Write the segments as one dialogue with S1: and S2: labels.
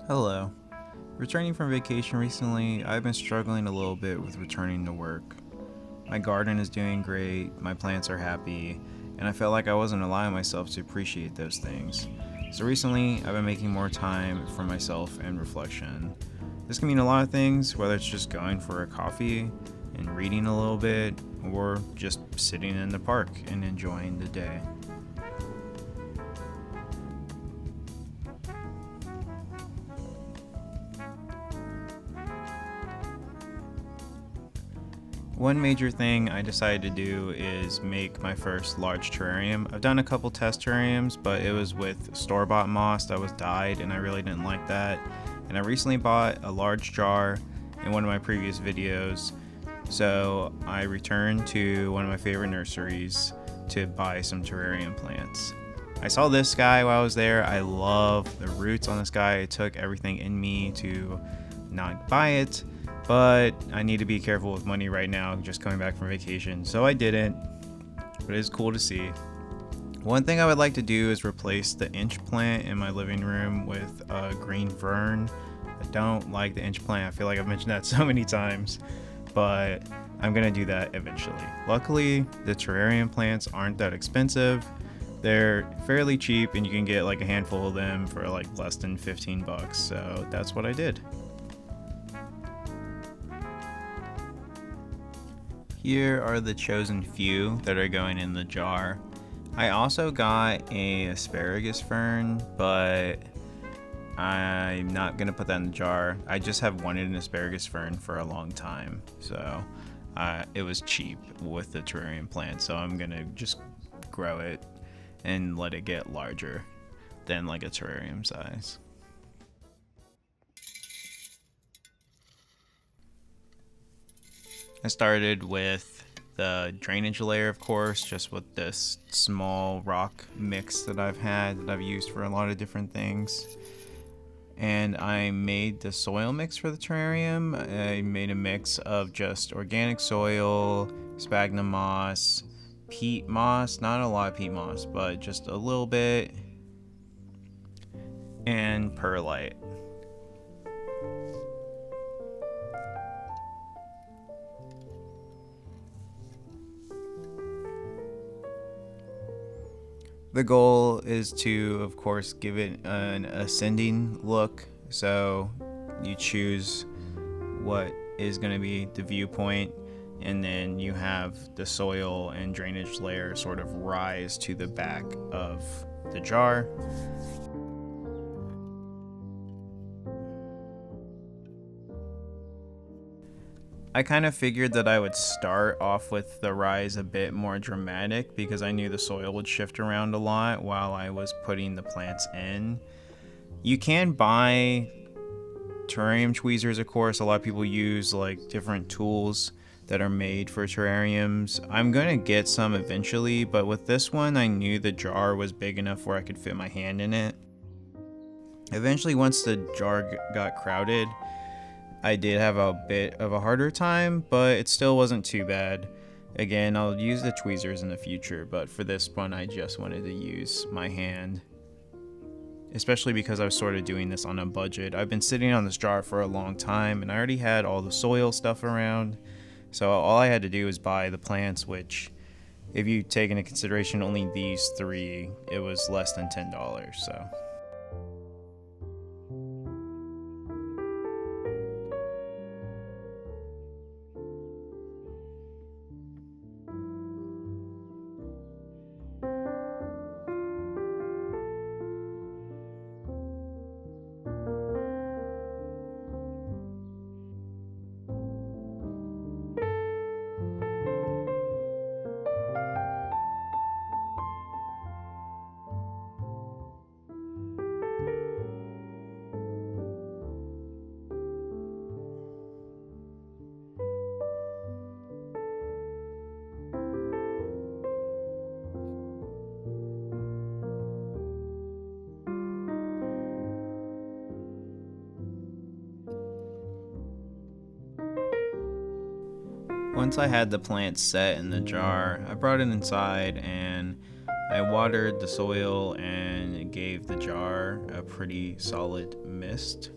S1: Hello. Returning from vacation recently, I've been struggling a little bit with returning to work. My garden is doing great, my plants are happy, and I felt like I wasn't allowing myself to appreciate those things. So recently, I've been making more time for myself and reflection. This can mean a lot of things, whether it's just going for a coffee and reading a little bit, or just sitting in the park and enjoying the day. One major thing I decided to do is make my first large terrarium. I've done a couple test terrariums, but it was with store-bought moss that was dyed, and I really didn't like that. And I recently bought a large jar in one of my previous videos, so I returned to one of my favorite nurseries to buy some terrarium plants. I saw this guy while I was there. I love the roots on this guy. It took everything in me to not buy it, but I need to be careful with money right now, just coming back from vacation, so I didn't, but it is cool to see. One thing I would like to do is replace the inch plant in my living room with a green fern. I don't like the inch plant. I feel like I've mentioned that so many times, but I'm gonna do that eventually. Luckily, the terrarium plants aren't that expensive. They're fairly cheap, and you can get like a handful of them for like less than 15 bucks, so that's what I did. Here are the chosen few that are going in the jar. I also got a asparagus fern, but I'm not gonna put that in the jar. I just have wanted an asparagus fern for a long time, so it was cheap with the terrarium plant, so I'm gonna just grow it and let it get larger than like a terrarium size. I started with the drainage layer, of course, just with this small rock mix that I've had that I've used for a lot of different things. And I made the soil mix for the terrarium. I made a mix of just organic soil, sphagnum moss, peat moss, not a lot of peat moss, but just a little bit, and perlite. The goal is to, of course, give it an ascending look. So you choose what is going to be the viewpoint, and then you have the soil and drainage layer sort of rise to the back of the jar. I kind of figured that I would start off with the rise a bit more dramatic because I knew the soil would shift around a lot while I was putting the plants in. You can buy terrarium tweezers, of course. A lot of people use like different tools that are made for terrariums. I'm gonna get some eventually, but with this one I knew the jar was big enough where I could fit my hand in it. Eventually, once the jar got crowded, I did have a bit of a harder time, but it still wasn't too bad. Again, I'll use the tweezers in the future, but for this one I just wanted to use my hand. Especially because I was sort of doing this on a budget. I've been sitting on this jar for a long time, and I already had all the soil stuff around, so all I had to do was buy the plants, which, if you take into consideration only these three, it was less than $10, so... Once I had the plants set in the jar, I brought it inside and I watered the soil and it gave the jar a pretty solid mist.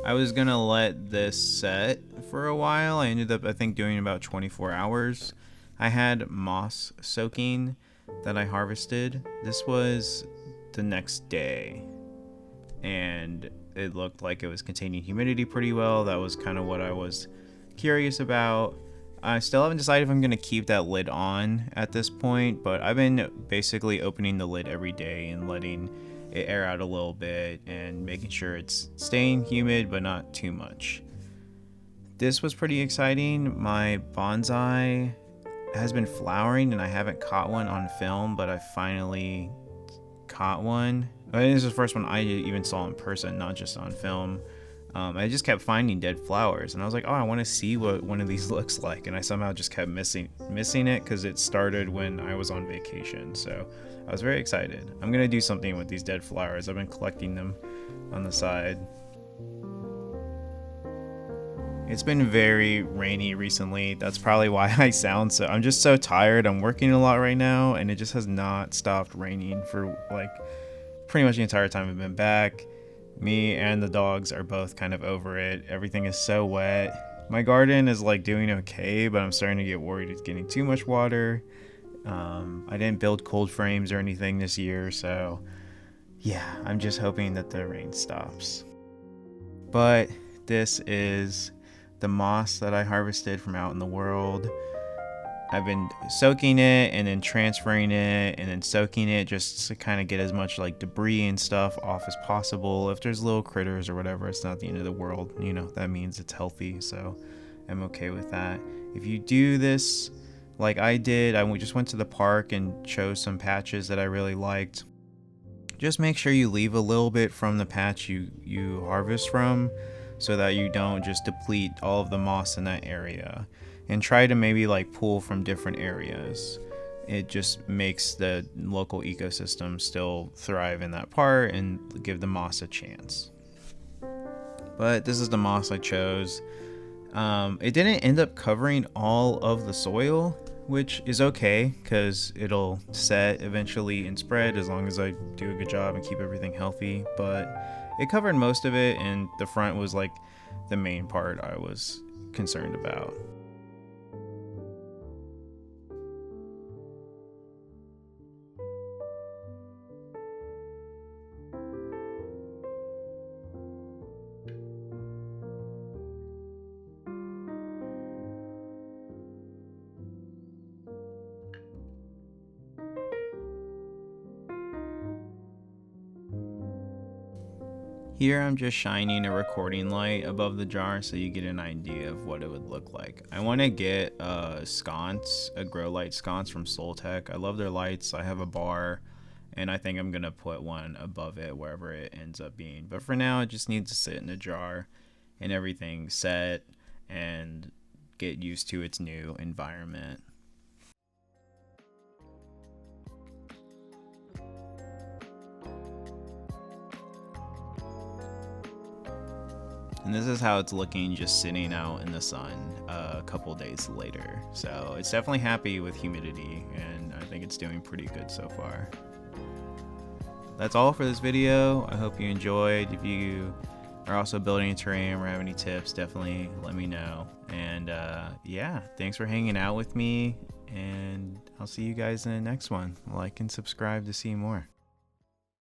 S1: I was gonna let this set for a while. I ended up, I think, doing about 24 hours. I had moss soaking that I harvested. This was the next day, and it looked like it was containing humidity pretty well. That was kind of what I was curious about. I still haven't decided if I'm going to keep that lid on at this point, but I've been basically opening the lid every day and letting it air out a little bit and making sure it's staying humid but not too much. This was pretty exciting. My bonsai has been flowering and I haven't caught one on film, but I finally caught one. I think this is the first one I even saw in person, not just on film. I just kept finding dead flowers, and I was like, oh, I want to see what one of these looks like, and I somehow just kept missing it because it started when I was on vacation, so I was very excited. I'm gonna do something with these dead flowers. I've been collecting them on the side. It's been very rainy recently. That's probably why I sound so... I'm just so tired. I'm working a lot right now, and it just has not stopped raining for like pretty much the entire time I've been back. Me and the dogs are both kind of over it. Everything is so wet. My garden is like doing okay, but I'm starting to get worried it's getting too much water. I didn't build cold frames or anything this year, so yeah, I'm just hoping that the rain stops. But this is the moss that I harvested from out in the world. I've been soaking it and then transferring it and then soaking it just to kind of get as much like debris and stuff off as possible. If there's little critters or whatever, it's not the end of the world. You know, that means it's healthy, so I'm okay with that. If you do this like I did, I just went to the park and chose some patches that I really liked. Just make sure you leave a little bit from the patch you harvest from so that you don't just deplete all of the moss in that area. And try to maybe like pull from different areas. It just makes the local ecosystem still thrive in that part and give the moss a chance. But this is the moss I chose. It didn't end up covering all of the soil, which is okay because it'll set eventually and spread as long as I do a good job and keep everything healthy. But it covered most of it, and the front was like the main part I was concerned about. Here I'm just shining a recording light above the jar so you get an idea of what it would look like. I want to get a sconce, a grow light sconce from Soltech. I love their lights. I have a bar and I think I'm going to put one above it wherever it ends up being. But for now it just needs to sit in a jar and everything set and get used to its new environment. And this is how it's looking just sitting out in the sun a couple days later. So it's definitely happy with humidity, and I think it's doing pretty good so far. That's all for this video. I hope you enjoyed. If you are also building a terrarium or have any tips, definitely let me know. And yeah, thanks for hanging out with me, and I'll see you guys in the next one. Like and subscribe to see more.